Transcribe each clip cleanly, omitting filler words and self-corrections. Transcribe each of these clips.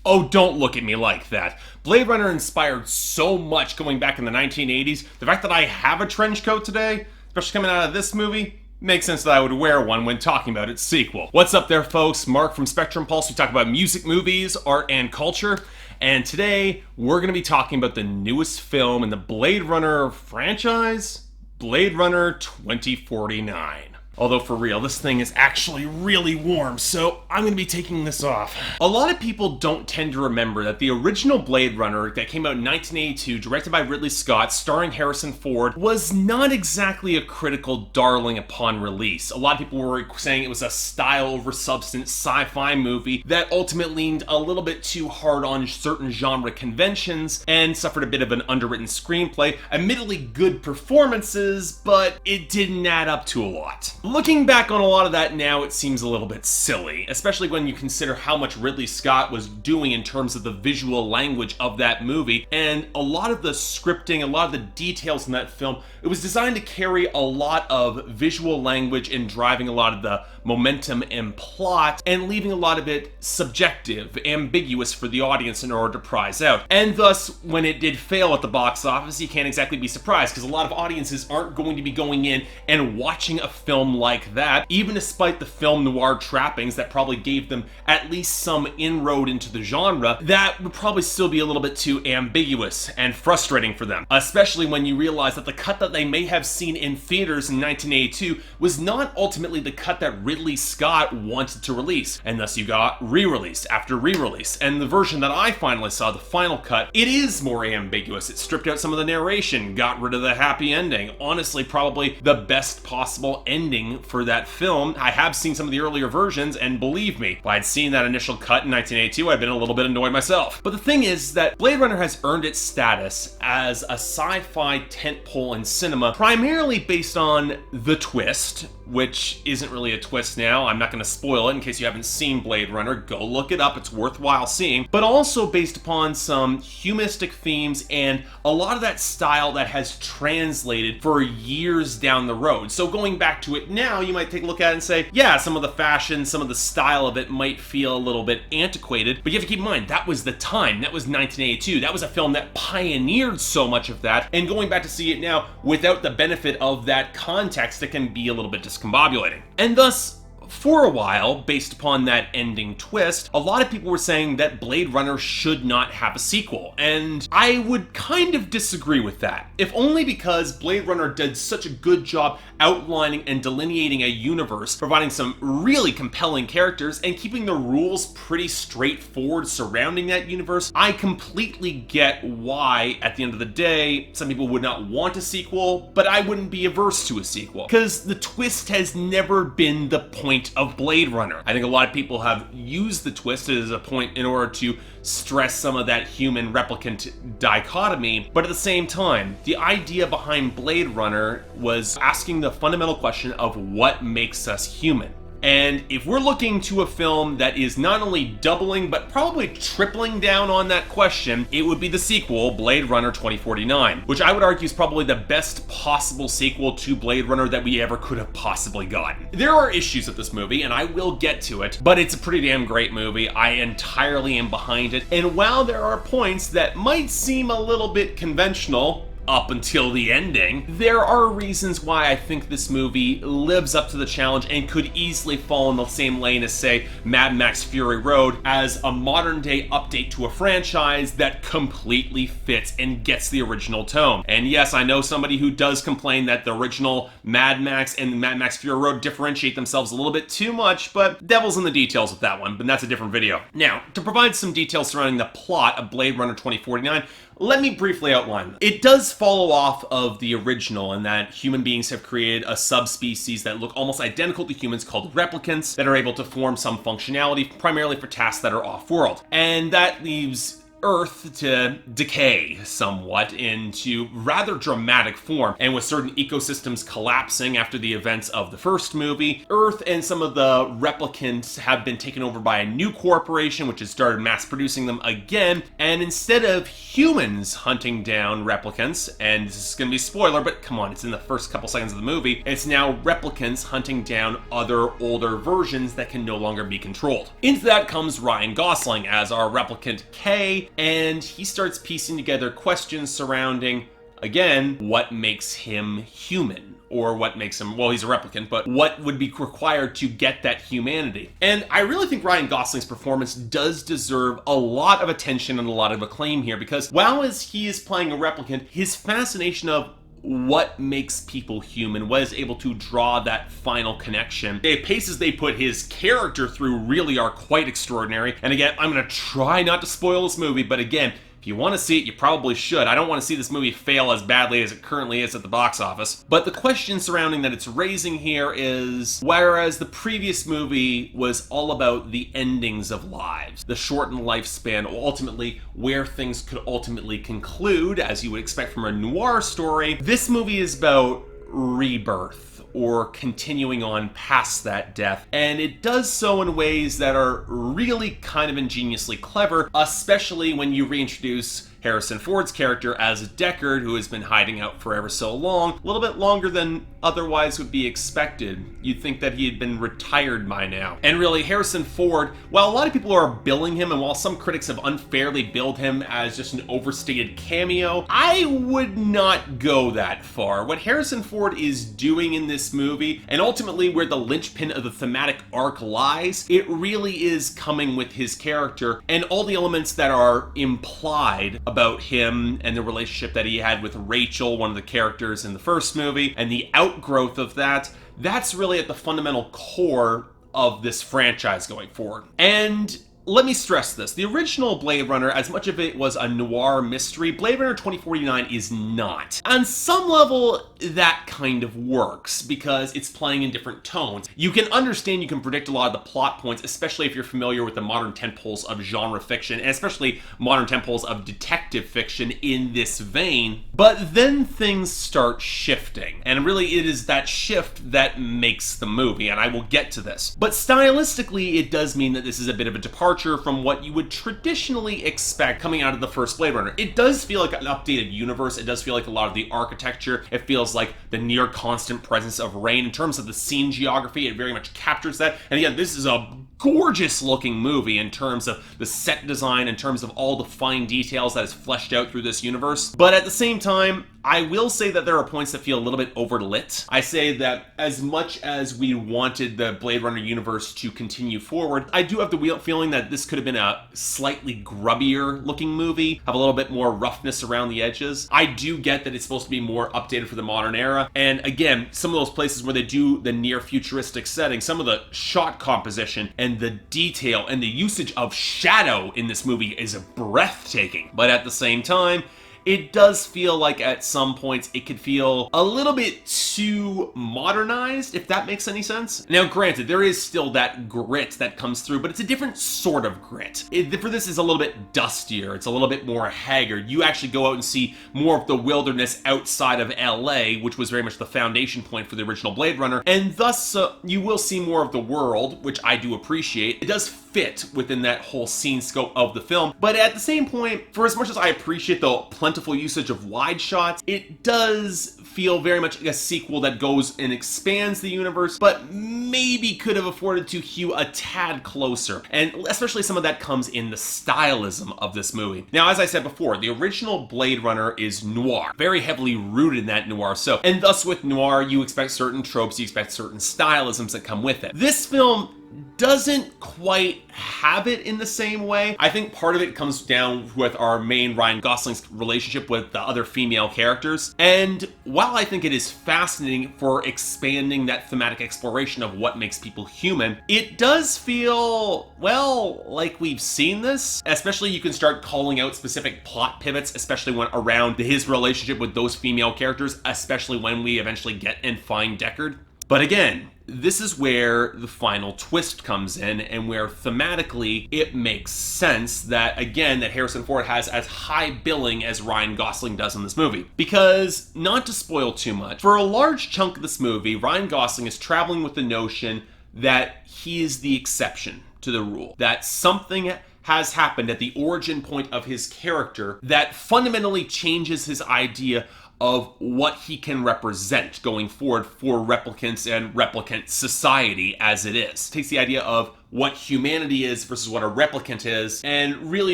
Oh, don't look at me like that. Blade Runner inspired so much going back in the 1980s. The fact that I have a trench coat today, especially coming out of this movie, makes sense that I would wear one when talking about its sequel. What's up there, folks? Mark from Spectrum Pulse. We talk about music, movies, art, and culture. And today, we're going to be talking about the newest film in the Blade Runner franchise, Blade Runner 2049. Although for real, this thing is actually really warm, so I'm going to be taking this off. A lot of people don't tend to remember that the original Blade Runner that came out in 1982, directed by Ridley Scott, starring Harrison Ford, was not exactly a critical darling upon release. A lot of people were saying it was a style over substance sci-fi movie that ultimately leaned a little bit too hard on certain genre conventions and suffered a bit of an underwritten screenplay. Admittedly good performances, but it didn't add up to a lot. Looking back on a lot of that now, it seems a little bit silly, especially when you consider how much Ridley Scott was doing in terms of the visual language of that movie, and a lot of the scripting, a lot of the details in that film, it was designed to carry a lot of visual language and driving a lot of the momentum and plot, and leaving a lot of it subjective, ambiguous for the audience in order to prize out. And thus, when it did fail at the box office, you can't exactly be surprised, because a lot of audiences aren't going to be going in and watching a film like that, even despite the film noir trappings that probably gave them at least some inroad into the genre. That would probably still be a little bit too ambiguous and frustrating for them, especially when you realize that the cut that they may have seen in theaters in 1982 was not ultimately the cut that Ridley Scott wanted to release, and thus you got re-release after re-release. And the version that I finally saw, the final cut, it is more ambiguous. It stripped out some of the narration, got rid of the happy ending. Honestly, probably the best possible ending for that film. I have seen some of the earlier versions, and believe me, if I had seen that initial cut in 1982, I'd been a little bit annoyed myself. But the thing is that Blade Runner has earned its status as a sci-fi tentpole in cinema, primarily based on the twist, which isn't really a twist now. I'm not going to spoil it in case you haven't seen Blade Runner. Go look it up. It's worthwhile seeing. But also based upon some humanistic themes and a lot of that style that has translated for years down the road. So going back to it now, you might take a look at it and say, yeah, some of the fashion, some of the style of it might feel a little bit antiquated, but you have to keep in mind, that was the time. That was 1982. That was a film that pioneered so much of that, and going back to see it now without the benefit of that context, it can be a little bit discombobulating. And thus, for a while, based upon that ending twist, a lot of people were saying that Blade Runner should not have a sequel, and I would kind of disagree with that, if only because Blade Runner did such a good job outlining and delineating a universe, providing some really compelling characters, and keeping the rules pretty straightforward surrounding that universe. I completely get why, at the end of the day, some people would not want a sequel, but I wouldn't be averse to a sequel, because the twist has never been the point of Blade Runner. I think a lot of people have used the twist as a point in order to stress some of that human replicant dichotomy, but at the same time, the idea behind Blade Runner was asking the fundamental question of what makes us human. And if we're looking to a film that is not only doubling, but probably tripling down on that question, it would be the sequel, Blade Runner 2049, which I would argue is probably the best possible sequel to Blade Runner that we ever could have possibly gotten. There are issues with this movie, and I will get to it, but it's a pretty damn great movie. I entirely am behind it. And while there are points that might seem a little bit conventional, up until the ending, there are reasons why I think this movie lives up to the challenge and could easily fall in the same lane as, say, Mad Max Fury Road, as a modern day update to a franchise that completely fits and gets the original tone. And yes, I know somebody who does complain that the original Mad Max and Mad Max Fury Road differentiate themselves a little bit too much, but devil's in the details with that one, but that's a different video. Now, to provide some details surrounding the plot of Blade Runner 2049, let me briefly outline. It does follow off of the original in that human beings have created a subspecies that look almost identical to humans called replicants that are able to form some functionality, primarily for tasks that are off-world. And that leaves Earth to decay somewhat into rather dramatic form. And with certain ecosystems collapsing after the events of the first movie, Earth and some of the replicants have been taken over by a new corporation, which has started mass producing them again. And instead of humans hunting down replicants, and this is going to be a spoiler, but come on, it's in the first couple seconds of the movie, it's now replicants hunting down other older versions that can no longer be controlled. Into that comes Ryan Gosling as our replicant K, and he starts piecing together questions surrounding, again, what makes him human. Or what makes him, well, he's a replicant, but what would be required to get that humanity? And I really think Ryan Gosling's performance does deserve a lot of attention and a lot of acclaim here, because while as he is playing a replicant, his fascination of what makes people human, was able to draw that final connection. The paces they put his character through really are quite extraordinary. And again, I'm gonna try not to spoil this movie, but again, if you want to see it, you probably should. I don't want to see this movie fail as badly as it currently is at the box office. But the question surrounding that it's raising here is, whereas the previous movie was all about the endings of lives, the shortened lifespan, ultimately where things could ultimately conclude, as you would expect from a noir story, this movie is about rebirth, or continuing on past that death. And it does so in ways that are really kind of ingeniously clever, especially when you reintroduce Harrison Ford's character as Deckard, who has been hiding out for ever so long, a little bit longer than otherwise would be expected. You'd think that he had been retired by now. And really, Harrison Ford, while a lot of people are billing him, and while some critics have unfairly billed him as just an overstated cameo, I would not go that far. What Harrison Ford is doing in this movie, and ultimately where the linchpin of the thematic arc lies, it really is coming with his character and all the elements that are implied about him and the relationship that he had with Rachel, one of the characters in the first movie, and the outgrowth of that. That's really at the fundamental core of this franchise going forward. And let me stress this. The original Blade Runner, as much of it was a noir mystery, Blade Runner 2049 is not. On some level, that kind of works because it's playing in different tones. You can understand, you can predict a lot of the plot points, especially if you're familiar with the modern tentpoles of genre fiction, and especially modern tentpoles of detective fiction in this vein. But then things start shifting, and really it is that shift that makes the movie, and I will get to this. But stylistically, it does mean that this is a bit of a departure from what you would traditionally expect coming out of the first Blade Runner. It does feel like an updated universe. It does feel like a lot of the architecture. It feels like the near constant presence of rain. In terms of the scene geography, it very much captures that. And again, this is a gorgeous looking movie in terms of the set design, in terms of all the fine details that is fleshed out through this universe. But at the same time, I will say that there are points that feel a little bit overlit. I say that as much as we wanted the Blade Runner universe to continue forward, I do have the feeling that this could have been a slightly grubbier looking movie, have a little bit more roughness around the edges. I do get that it's supposed to be more updated for the modern era. And again, some of those places where they do the near futuristic setting, some of the shot composition and the detail and the usage of shadow in this movie is breathtaking. But at the same time, it does feel like at some points it could feel a little bit too modernized, if that makes any sense. Now, granted, there is still that grit that comes through, but it's a different sort of grit. For this is a little bit dustier. It's a little bit more haggard. You actually go out and see more of the wilderness outside of LA, which was very much the foundation point for the original Blade Runner, and thus you will see more of the world, which I do appreciate. It does fit within that whole scene scope of the film, but at the same point, for as much as I appreciate the plentiful usage of wide shots, it does feel very much like a sequel that goes and expands the universe, but maybe could have afforded to hew a tad closer. And especially some of that comes in the stylism of this movie. Now, as I said before, the original Blade Runner is noir, very heavily rooted in that noir. So, and thus with noir, you expect certain tropes, you expect certain stylisms that come with it. This film doesn't quite have it in the same way. I think part of it comes down with our main Ryan Gosling's relationship with the other female characters. And while I think it is fascinating for expanding that thematic exploration of what makes people human, it does feel, well, like we've seen this. Especially you can start calling out specific plot pivots, especially when around his relationship with those female characters, especially when we eventually get and find Deckard. But again, this is where the final twist comes in, and where thematically it makes sense that, again, that Harrison Ford has as high billing as Ryan Gosling does in this movie. Because, not to spoil too much, for a large chunk of this movie, Ryan Gosling is traveling with the notion that he is the exception to the rule. That something has happened at the origin point of his character that fundamentally changes his idea of what he can represent going forward for replicants and replicant society as it is. It takes the idea of what humanity is versus what a replicant is, and really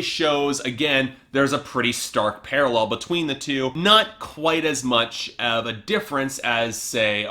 shows, again, there's a pretty stark parallel between the two. Not quite as much of a difference as, say,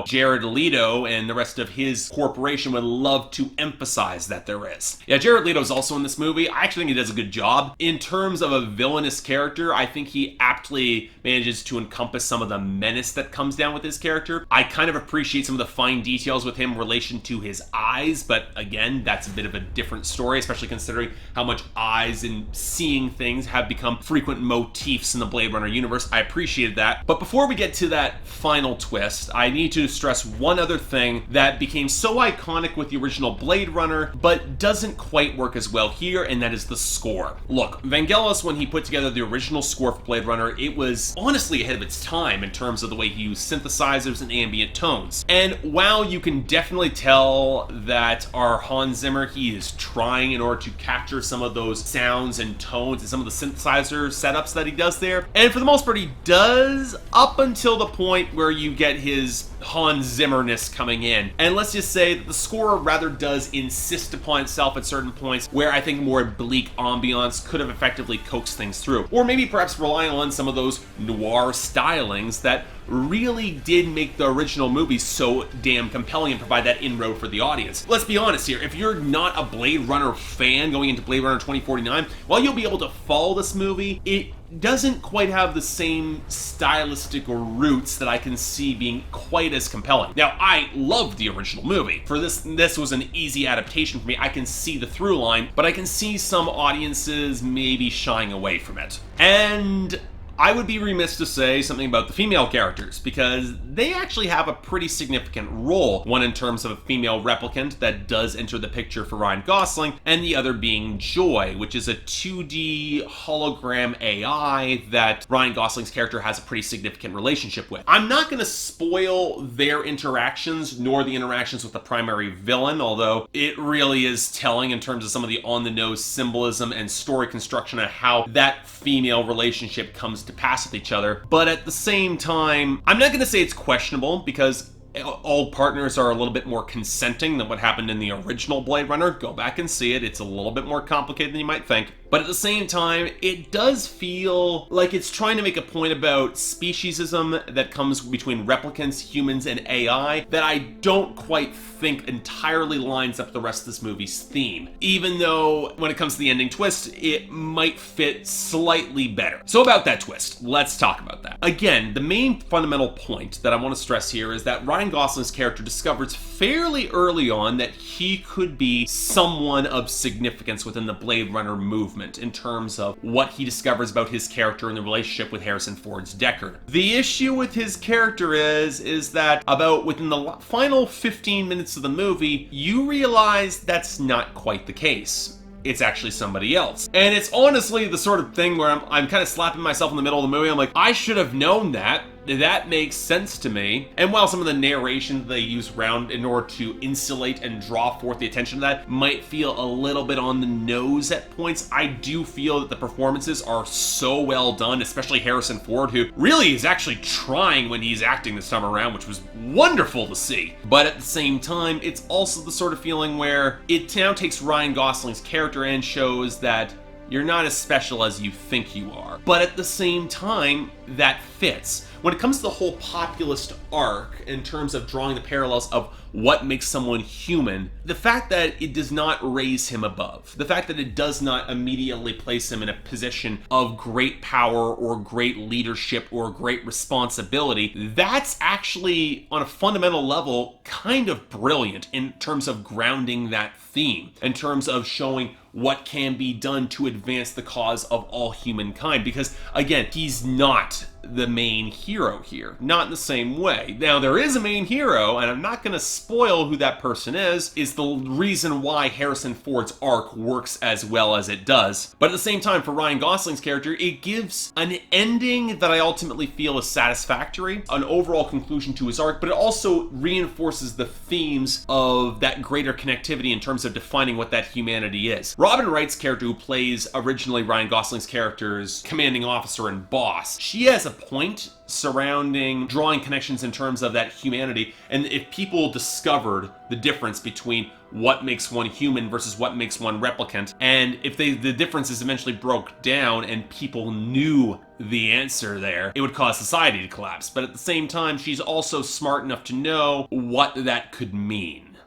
Jared Leto and the rest of his corporation would love to emphasize that there is. Yeah, Jared Leto's also in this movie. I actually think he does a good job. In terms of a villainous character, I think he aptly manages to encompass some of the menace that comes down with his character. I kind of appreciate some of the fine details with him in relation to his eyes, but again, that's a bit of a different story, especially considering how much eyes and seeing things have become frequent motifs in the Blade Runner universe. I appreciated that. But before we get to that final twist, I need to stress one other thing that became so iconic with the original Blade Runner, but doesn't quite work as well here, and that is the score. Look, Vangelis, when he put together the original score for Blade Runner, it was honestly ahead of its time in terms of the way he used synthesizers and ambient tones. And while you can definitely tell that our Hans Zimmer, he is trying in order to capture some of those sounds and tones and some of the synthesizer setups that he does there. And for the most part, he does, up until the point where you get his Hans Zimmer-ness coming in. And let's just say that the score rather does insist upon itself at certain points where I think more bleak ambiance could have effectively coaxed things through. Or maybe perhaps relying on some of those noir stylings that really did make the original movie so damn compelling and provide that inroad for the audience. Let's be honest here, if you're not a Blade Runner fan going into Blade Runner 2049, while you'll be able to follow this movie, it doesn't quite have the same stylistic roots that I can see being quite as compelling. Now, I love the original movie. For this was an easy adaptation for me. I can see the through line, but I can see some audiences maybe shying away from it. And I would be remiss to say something about the female characters, because they actually have a pretty significant role. One in terms of a female replicant that does enter the picture for Ryan Gosling, and the other being Joy, which is a 2D hologram AI that Ryan Gosling's character has a pretty significant relationship with. I'm not going to spoil their interactions, nor the interactions with the primary villain, although it really is telling in terms of some of the on-the-nose symbolism and story construction of how that female relationship comes to pass with each other. But at the same time, I'm not going to say it's questionable, because all partners are a little bit more consenting than what happened in the original Blade Runner. Go back and see it. It's a little bit more complicated than you might think. But at the same time, it does feel like it's trying to make a point about speciesism that comes between replicants, humans, and AI that I don't quite think entirely lines up the rest of this movie's theme. Even though, when it comes to the ending twist, it might fit slightly better. So about that twist, let's talk about that. Again, the main fundamental point that I want to stress here is that Ryan Gosling's character discovers fairly early on that he could be someone of significance within the Blade Runner movement in terms of what he discovers about his character and the relationship with Harrison Ford's Deckard. The issue with his character is that about within the final 15 minutes of the movie, you realize that's not quite the case. It's actually somebody else. And it's honestly the sort of thing where I'm kind of slapping myself in the middle of the movie. I'm like, I should have known that. That makes sense to me. And while some of the narration they use around in order to insulate and draw forth the attention to that might feel a little bit on the nose at points, I do feel that the performances are so well done, especially Harrison Ford, who really is actually trying when he's acting this time around, which was wonderful to see. But at the same time, it's also the sort of feeling where it now takes Ryan Gosling's character and shows that you're not as special as you think you are. But at the same time, that fits. When it comes to the whole populist arc, in terms of drawing the parallels of what makes someone human, the fact that it does not raise him above, the fact that it does not immediately place him in a position of great power or great leadership or great responsibility, that's actually, on a fundamental level, kind of brilliant in terms of grounding that theme, in terms of showing what can be done to advance the cause of all humankind. Because, again, he's not the main hero here. Not in the same way. Now, there is a main hero, and I'm not going to spoil who that person is the reason why Harrison Ford's arc works as well as it does. But at the same time, for Ryan Gosling's character, it gives an ending that I ultimately feel is satisfactory, an overall conclusion to his arc, but it also reinforces the themes of that greater connectivity in terms of defining what that humanity is. Robin Wright's character, who plays originally Ryan Gosling's character's commanding officer and boss, she has a point surrounding drawing connections in terms of that humanity, and if people discovered the difference between what makes one human versus what makes one replicant, and if the differences eventually broke down and people knew the answer there, it would cause society to collapse. But at the same time, she's also smart enough to know what that could mean,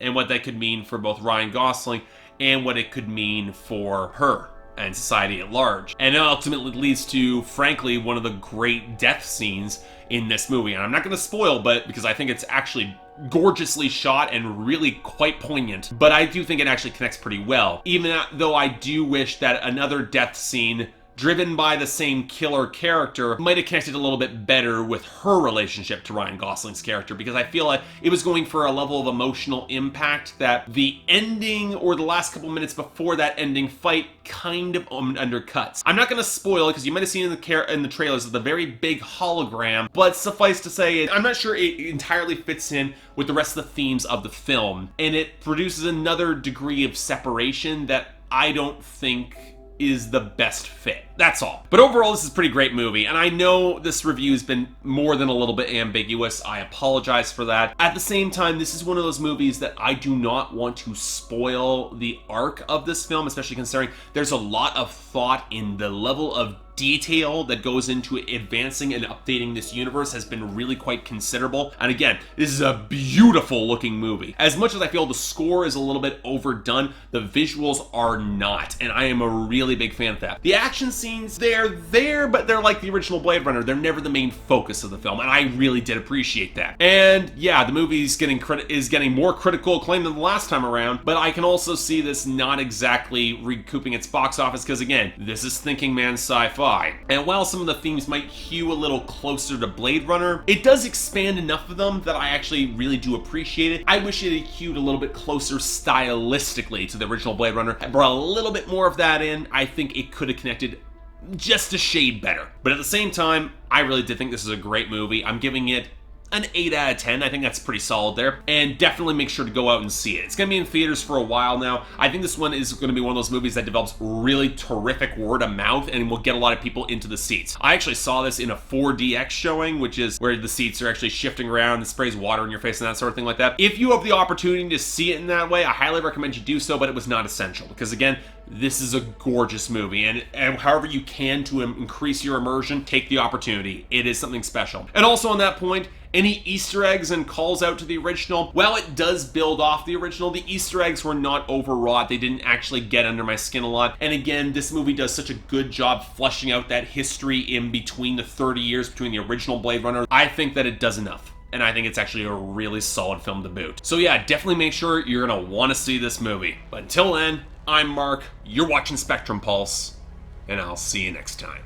and what that could mean for both Ryan Gosling and what it could mean for her and society at large. And it ultimately leads to, frankly, one of the great death scenes in this movie. And I'm not going to spoil, but because I think it's actually gorgeously shot and really quite poignant, but I do think it actually connects pretty well. Even though I do wish that another death scene driven by the same killer character might have connected a little bit better with her relationship to Ryan Gosling's character, because I feel like it was going for a level of emotional impact that the ending or the last couple minutes before that ending fight kind of undercuts. I'm not going to spoil it because you might have seen in the trailers the very big hologram, but suffice to say, I'm not sure it entirely fits in with the rest of the themes of the film, and it produces another degree of separation that I don't think is the best fit. That's all. But overall, this is a pretty great movie, and I know this review has been more than a little bit ambiguous. I apologize for that. At the same time, this is one of those movies that I do not want to spoil the arc of this film, especially considering there's a lot of thought in the level of detail that goes into advancing and updating this universe has been really quite considerable. And again, this is a beautiful looking movie. As much as I feel the score is a little bit overdone, the visuals are not, and I am a really big fan of that. The action scenes, they're there, but they're like the original Blade Runner. They're never the main focus of the film, and I really did appreciate that. And yeah, the movie is getting more critical acclaim than the last time around, but I can also see this not exactly recouping its box office, because again, this is thinking man sci-fi. And while some of the themes might hew a little closer to Blade Runner, it does expand enough of them that I actually really do appreciate it. I wish it had hewed a little bit closer stylistically to the original Blade Runner and brought a little bit more of that in. I think it could have connected just a shade better. But at the same time, I really did think this is a great movie. I'm giving it an 8 out of 10. I think that's pretty solid there. And definitely make sure to go out and see it. It's going to be in theaters for a while now. I think this one is going to be one of those movies that develops really terrific word of mouth and will get a lot of people into the seats. I actually saw this in a 4DX showing, which is where the seats are actually shifting around and sprays water in your face and that sort of thing like that. If you have the opportunity to see it in that way, I highly recommend you do so, but it was not essential because, again, this is a gorgeous movie, and however you can to increase your immersion, take the opportunity. It is something special. And also on that point, any Easter eggs and calls out to the original, while it does build off the original, the Easter eggs were not overwrought. They didn't actually get under my skin a lot. And again, this movie does such a good job fleshing out that history in between the 30 years between the original Blade Runner. I think that it does enough. And I think it's actually a really solid film to boot. So yeah, definitely make sure you're gonna want to see this movie. But until then, I'm Mark, you're watching Spectrum Pulse, and I'll see you next time.